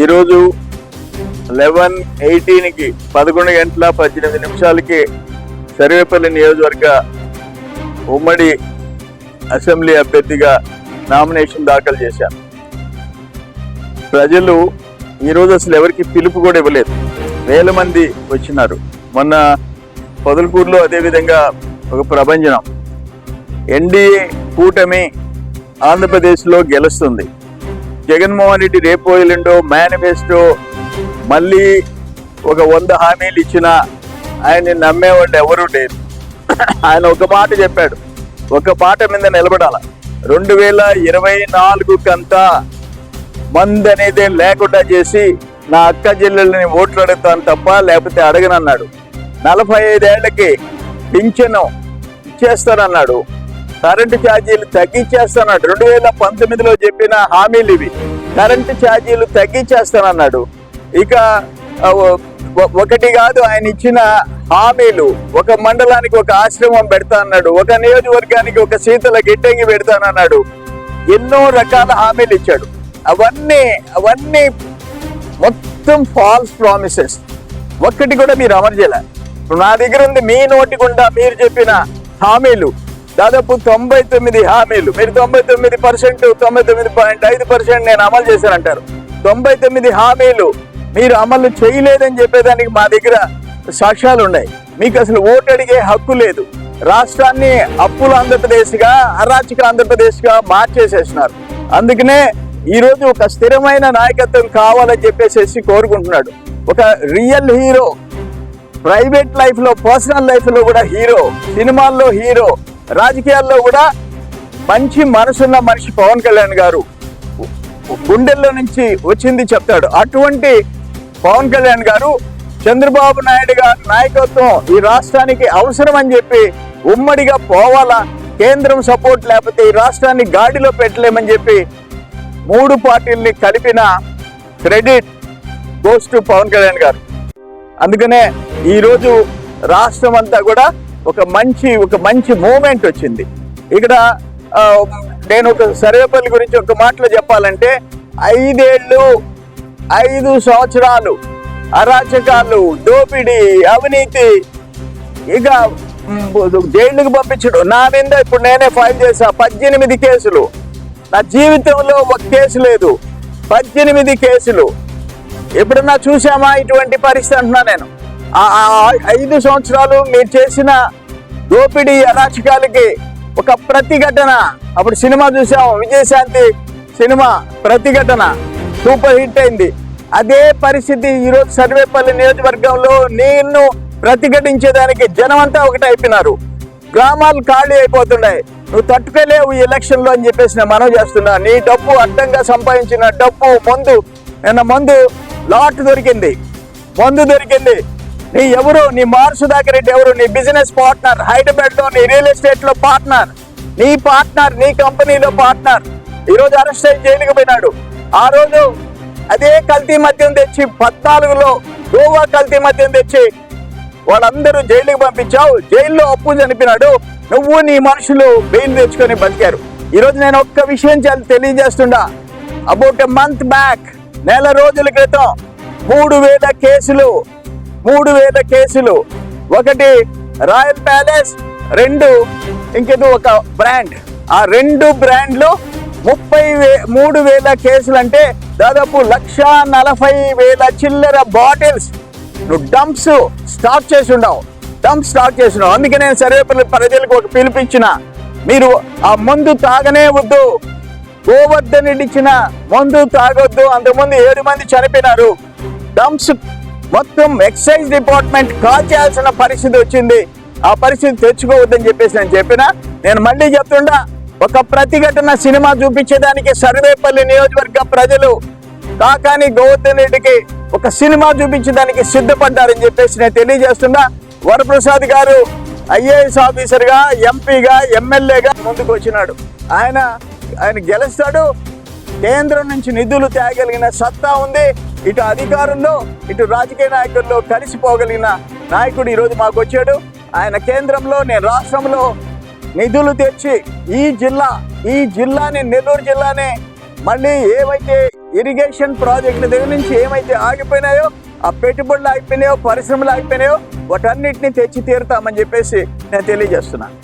ఈరోజు 11:18కి 11:18 సర్వేపల్లి నియోజకవర్గ ఉమ్మడి అసెంబ్లీ అభ్యర్థిగా నామినేషన్ దాఖలు చేశాను. ప్రజలు ఈరోజు అసలు ఎవరికి పిలుపు కూడా ఇవ్వలేదు, వేల మంది వచ్చినారు. మొన్న పొదలకూరులో అదేవిధంగా ఒక ప్రభంజనం. ఎన్డీఏ కూటమి ఆంధ్రప్రదేశ్లో గెలుస్తుంది. జగన్మోహన్ రెడ్డి రేపో ఎల్లుండో మేనిఫెస్టో మళ్ళీ ఒక 100 హామీలు ఇచ్చినా ఆయన్ని నమ్మేవాళ్ళు ఎవరూ లేరు. ఆయన ఒక మాట చెప్పాడు, ఒక మాట మీద నిలబడాల. 2024 కంతా మందు అనేది లేకుండా చేసి నా అక్క చెల్లెళ్ళని ఓట్లు అడుగుతాను తప్ప లేకపోతే అడగనన్నాడు. 45 ఏళ్లకి పింఛను ఇచ్చేస్తానన్నాడు. కరెంటు ఛార్జీలు తగ్గించేస్తానన్నాడు. 2019లో చెప్పిన హామీలు ఇవి. కరెంటు ఛార్జీలు తగ్గించేస్తానన్నాడు. ఇక ఒకటి కాదు ఆయన ఇచ్చిన హామీలు. ఒక మండలానికి ఒక ఆశ్రమం పెడతా అన్నాడు, ఒక నియోజకవర్గానికి ఒక శీతల గిడ్డంగి పెడతానన్నాడు. ఎన్నో రకాల హామీలు ఇచ్చాడు. అవన్నీ మొత్తం ఫాల్స్ ప్రామిసెస్. ఒక్కటి కూడా మీరు అమలు చేయలే. నా దగ్గర ఉంది మీ నోటి గుండా మీరు చెప్పిన హామీలు దాదాపు 99 హామీలు. మీరు 99%, 99.5% నేను అమలు చేశానంటారు. 99 హామీలు మీరు అమలు చేయలేదని చెప్పేదానికి మా దగ్గర సాక్ష్యాలు ఉన్నాయి. మీకు అసలు ఓటు అడిగే హక్కు లేదు. రాష్ట్రాన్ని అప్పుల ఆంధ్రప్రదేశ్గా, అరాచక ఆంధ్రప్రదేశ్గా మార్చేసేసినారు. అందుకనే ఈరోజు ఒక స్థిరమైన నాయకత్వం కావాలని చెప్పేసి కోరుకుంటున్నాడు. ఒక రియల్ హీరో, ప్రైవేట్ లైఫ్లో, పర్సనల్ లైఫ్లో కూడా హీరో, సినిమాల్లో హీరో, రాజకీయాల్లో కూడా మంచి మనసున్న మనిషి పవన్ కళ్యాణ్ గారు గుండెల్లో నుంచి వచ్చింది చెప్తాడు. అటువంటి పవన్ కళ్యాణ్ గారు చంద్రబాబు నాయుడు గారి నాయకత్వం ఈ రాష్ట్రానికి అవసరం అని చెప్పి ఉమ్మడిగా పోవాలా, కేంద్రం సపోర్ట్ లేకపోతే ఈ రాష్ట్రాన్ని గాడిలో పెట్టలేమని చెప్పి 3 పార్టీల్ని కలిపిన credit goes to Pawan Kalyan garu. అందుకనే ఈరోజు రాష్ట్రం అంతా కూడా ఒక మంచి మూమెంట్ వచ్చింది. ఇక్కడ నేను ఒక సర్వేపల్లి గురించి ఒక మాటలో చెప్పాలంటే 5 సంవత్సరాలు అరాచకాలు, దోపిడీ, అవినీతి, ఇక జైళ్ళకు పంపించడం. నా మీద ఇప్పుడు నేనే ఫైల్ చేశా 18 కేసులు. నా జీవితంలో ఒక కేసు లేదు, 18 కేసులు. ఎప్పుడన్నా చూసామా ఇటువంటి పరిస్థితి అంటున్నా నేను. 5 సంవత్సరాలు మీరు చేసిన దోపిడీ అరాచకాలకి ఒక ప్రతిఘటన. అప్పుడు సినిమా చూసాం, విజయశాంతి సినిమా ప్రతిఘటన సూపర్ హిట్ అయింది. అదే పరిస్థితి ఈరోజు సర్వేపల్లి నియోజకవర్గంలో నిన్ను ప్రతిఘటించేదానికి జనం అంతా ఒకటి అయిపోయినారు. గ్రామాలు ఖాళీ అయిపోతున్నాయి. నువ్వు తట్టుకోలేవు ఈ ఎలక్షన్లో అని చెప్పేసి నేను మనవి చేస్తున్నా. నీ డబ్బు అడ్డంగా సంపాదించిన డబ్బు, నిన్న మందు లాట్ దొరికింది. మందు దొరికింది. నీ ఎవరు, నీ మారు సుధాకర్ రెడ్డి ఎవరు? నీ బిజినెస్ పార్ట్నర్, హైదరాబాద్ లో నీ రియల్ ఎస్టేట్ లో పార్ట్నర్, నీ కంపెనీలో పార్ట్నర్ ఈరోజు అరెస్ట్ అయ్యి జైలుకి పోయినాడు. ఆ రోజు అదే కల్తీ మద్యం తెచ్చి 14లో గోవా కల్తీ మద్యం తెచ్చి వాళ్ళందరూ జైలుకి పంపించావు. జైల్లో అప్పు చనిపోయినాడు. నువ్వు నీ మనుషులు బెయిల్ తెచ్చుకొని బతికారు. ఈరోజు నేను ఒక్క విషయం తెలియజేస్తుండా. అబౌట్ ఎ మంత్ బ్యాక్, నెల రోజుల క్రితం 3,000 కేసులు. ఒకటి రాయల్ ప్యాలెస్, 2 ఇంకేదో ఒక బ్రాండ్. ఆ 2 బ్రాండ్లు 33,000 కేసులు అంటే దాదాపు 1,40,000 చిల్లర బాటిల్స్ నువ్వు డంప్స్ స్టాక్ చేసి ఉండవు. అందుకే నేను సర్వేపల్లి ప్రజలకు ఒక పిలిపించిన, మీరు ఆ మందు తాగనే వద్దు. గోవర్ధన్ రెడ్డి ఇచ్చిన మందు తాగొద్దు. అంతకుముందు 7 మంది చనిపోయినారు. డంప్స్ మొత్తం ఎక్సైజ్ డిపార్ట్మెంట్ కాల్ చేయాల్సిన పరిస్థితి వచ్చింది. ఆ పరిస్థితి తెచ్చుకోవద్దని చెప్పేసి నేను మళ్ళీ చెప్తుండా, ఒక ప్రతిఘటన సినిమా చూపించేదానికి సర్వేపల్లి నియోజకవర్గ ప్రజలు కాకాని గోవర్ధన్ రెడ్డికి ఒక సినిమా చూపించడానికి సిద్ధపడ్డారని చెప్పేసి నేను తెలియజేస్తున్నా. వరప్రసాద్ గారు ఐఏఎస్ ఆఫీసర్గా, ఎంపీగా, ఎమ్మెల్యేగా ముందుకు వచ్చినాడు. ఆయన గెలుస్తాడు. కేంద్రం నుంచి నిధులు తేగలిగిన సత్తా ఉంది. ఇటు అధికారంలో, ఇటు రాజకీయ నాయకుల్లో కలిసిపోగలిగిన నాయకుడు ఈరోజు మాకు వచ్చాడు. ఆయన కేంద్రంలో, నేను రాష్ట్రంలో నిధులు తెచ్చి ఈ జిల్లాని, నెల్లూరు జిల్లాని మళ్ళీ ఏవైతే ఇరిగేషన్ ప్రాజెక్టుల దగ్గర నుంచి ఏమైతే ఆగిపోయినాయో, ఆ పెట్టుబడులు ఆగిపోయినాయో, పరిశ్రమలు ఆగిపోయినాయో వాటన్నిటిని తెచ్చి తీరుతామని చెప్పేసి నేను తెలియజేస్తున్నాను.